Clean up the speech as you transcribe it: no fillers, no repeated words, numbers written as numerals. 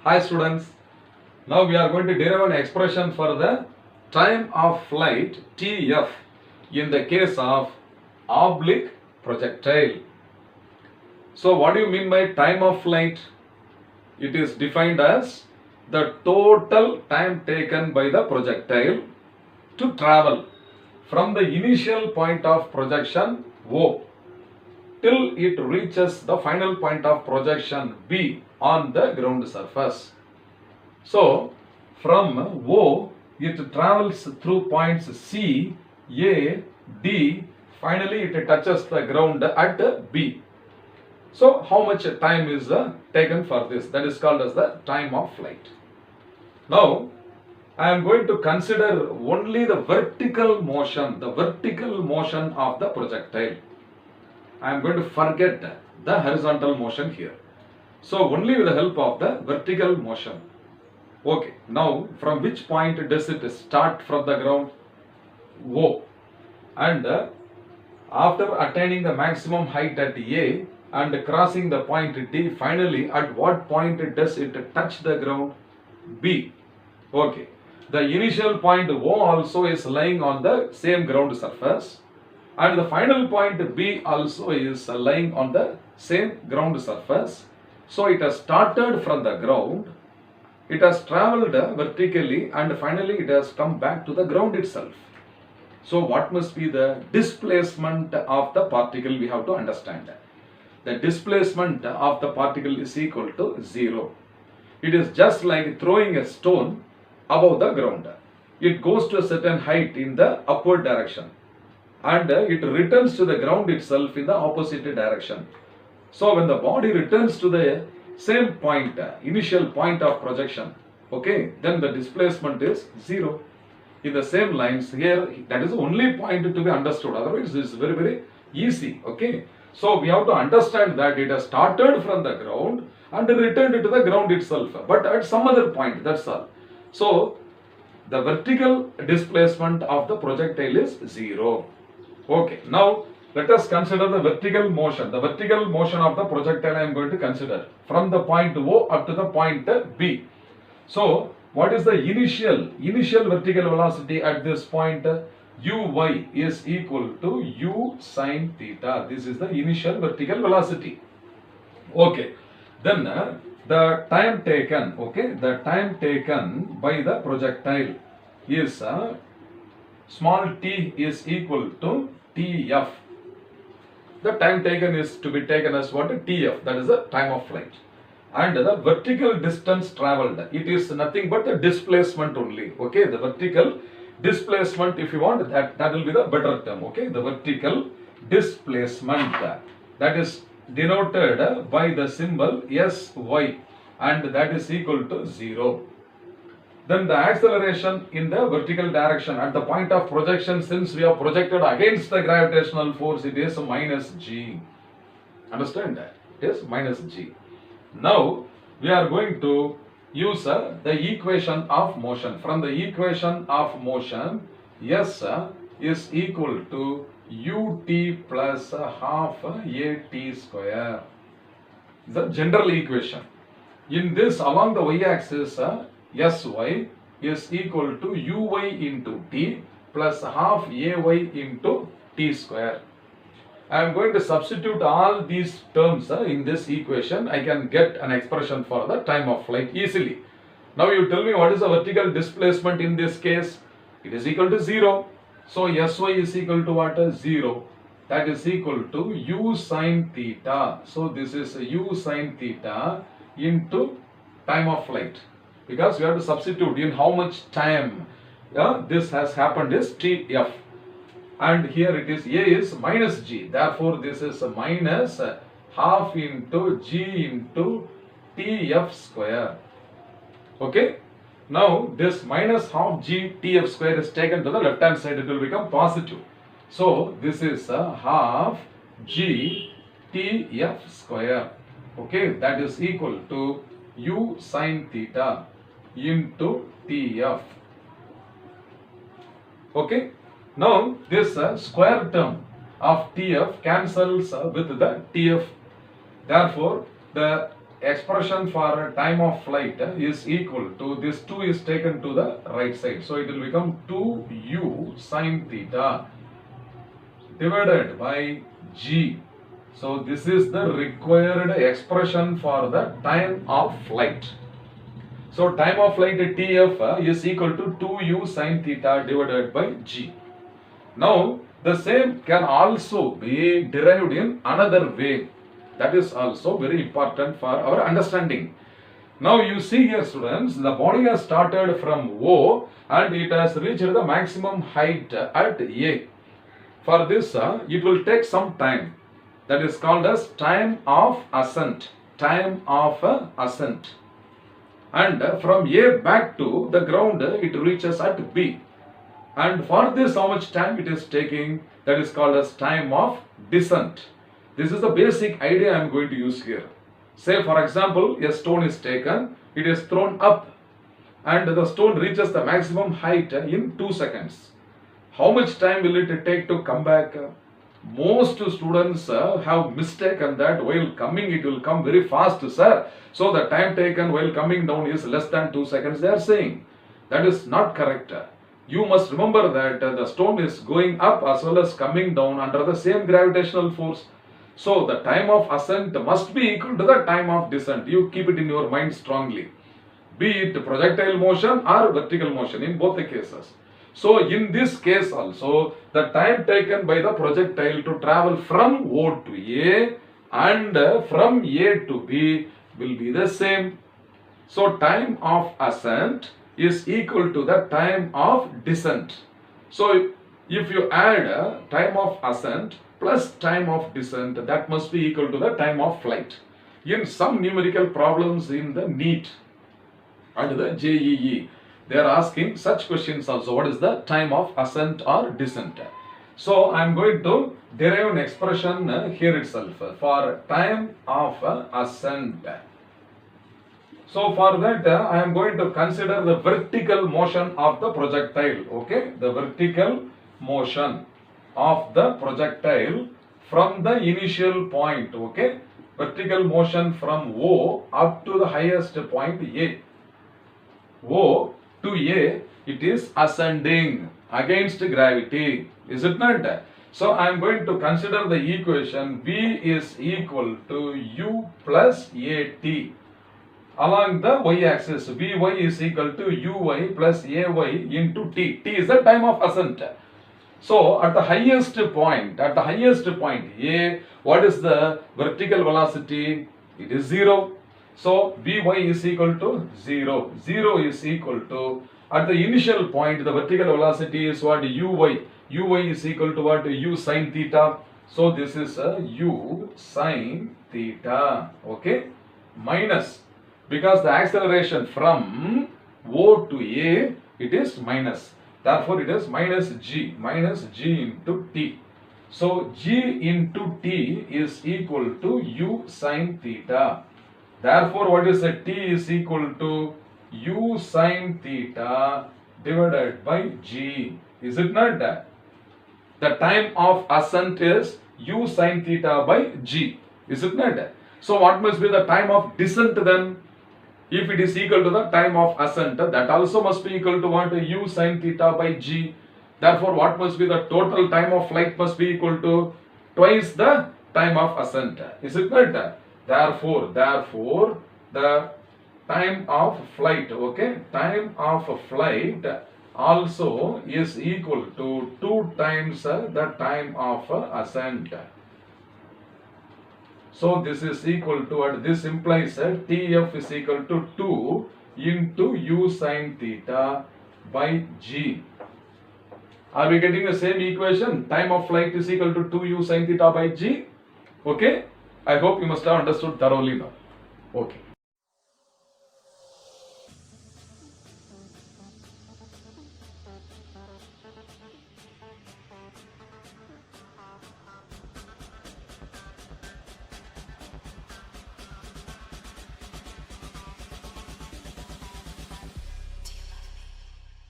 Hi students, now we are going to derive an expression for the time of flight TF in the case of oblique projectile. So what do you mean by time of flight? It is defined as the total time taken by the projectile to travel from the initial point of projection O till it reaches the final point of projection B on the ground surface. So, from O, it travels through points C, A, D, finally it touches the ground at B. So, how much time is taken for this? That is called as the time of flight. Now, I am going to consider only the vertical motion of the projectile. I am going to forget the horizontal motion here. So only with the help of the vertical motion. Okay, now from which point does it start from the ground? O. And after attaining the maximum height at A and crossing the point D, finally at what point does it touch the ground? B. Okay. The initial point O also is lying on the same ground surface. And the final point B also is lying on the same ground surface. So it has started from the ground, it has travelled vertically, and finally it has come back to the ground itself. So what must be the displacement of the particle? We have to understand. The displacement of the particle is equal to 0. It is just like throwing a stone above the ground. It goes to a certain height in the upward direction, and it returns to the ground itself in the opposite direction. So when the body returns to the same point, initial point of projection, okay, then the displacement is 0. In the same lines here, that is the only point to be understood. Otherwise, it is very, very easy. Okay. So we have to understand that it has started from the ground and returned to the ground itself, but at some other point. That's all. So the vertical displacement of the projectile is 0. Okay, now let us consider the vertical motion. The vertical motion of the projectile I am going to consider from the point O up to the point B. So, what is the initial vertical velocity at this point? Uy is equal to u sine theta. This is the initial vertical velocity. Okay, then the time taken, okay, the time taken by the projectile is small t is equal to Tf. The time taken is to be taken as what? Tf, that is the time of flight. And the vertical distance travelled, it is nothing but the displacement only. Okay, the vertical displacement, if you want, that will be the better term. Okay, the vertical displacement, that is denoted by the symbol Sy, and that is equal to 0. Then the acceleration in the vertical direction at the point of projection, since we are projected against the gravitational force, it is minus g. Understand that? It is minus g. Now we are going to use the equation of motion. From the equation of motion, S is equal to ut plus half at square. The general equation. In this, along the y-axis, Sy is equal to uy into t plus half ay into t square. I am going to substitute all these terms in this equation. I can get an expression for the time of flight easily. Now you tell me what is the vertical displacement in this case? It is equal to 0. So Sy is equal to what? 0. That is equal to u sine theta. So this is u sine theta into time of flight. Because we have to substitute in how much time this has happened is Tf. And here it is, A is minus g. Therefore, this is minus half into g into Tf square. Okay. Now, this minus half g Tf square is taken to the left hand side. It will become positive. So, this is half g Tf square. Okay. That is equal to u sine theta into Tf. Okay. Now this square term of Tf cancels with the Tf. Therefore, the expression for time of flight is equal to this 2 is taken to the right side. So it will become 2u sine theta divided by g. So this is the required expression for the time of flight. So time of flight TF is equal to 2u sine theta divided by g. Now the same can also be derived in another way. That is also very important for our understanding. Now you see here, students, the body has started from O and it has reached the maximum height at A. For this, it will take some time. That is called as time of ascent. Time of ascent. And from A back to the ground, it reaches at B. And for this, how much time it is taking? That is called as time of descent. This is the basic idea I am going to use here. Say for example, a stone is taken, it is thrown up and the stone reaches the maximum height in 2 seconds. How much time will it take to come back? Most students have mistaken that while coming it will come very fast, sir. So the time taken while coming down is less than 2 seconds, they are saying. That is not correct. You must remember that the stone is going up as well as coming down under the same gravitational force. So the time of ascent must be equal to the time of descent. You keep it in your mind strongly. Be it projectile motion or vertical motion in both the cases. So in this case also, the time taken by the projectile to travel from O to A and from A to B will be the same. So time of ascent is equal to the time of descent. So if you add time of ascent plus time of descent, that must be equal to the time of flight. In some numerical problems in the NEET and the JEE, they are asking such questions also. What is the time of ascent or descent? So I am going to derive an expression here itself for time of ascent. So for that I am going to consider the vertical motion of the projectile. Okay, the vertical motion of the projectile from the initial point. Okay, vertical motion from O up to the highest point A. O to A, it is ascending against gravity, is it not? So I am going to consider the equation V is equal to U plus AT. Along the y-axis, Vy is equal to Uy plus Ay into T. T is the time of ascent. So at the highest point A, what is the vertical velocity? It is 0. So Vy is equal to 0. 0 is equal to, at the initial point, the vertical velocity is what? Uy. Uy is equal to what? U sine theta. So this is U sine theta. Okay. Minus. Because the acceleration from O to A, it is minus. Therefore, it is minus G into T. So, G into T is equal to U sine theta. Therefore, what is T is equal to U sine theta divided by G. Is it not that? The time of ascent is U sine theta by G. Is it not that? So, what must be the time of descent then? If it is equal to the time of ascent, that also must be equal to what? U sine theta by G. Therefore, what must be the total time of flight must be equal to twice the time of ascent. Is it not? Therefore, the time of flight, okay, time of flight also is equal to 2 times the time of ascent. So this is equal to what? This implies TF is equal to 2 into U sine theta by G. Are we getting the same equation? Time of flight is equal to 2U sine theta by G. Okay. I hope you must have understood thoroughly now. Okay.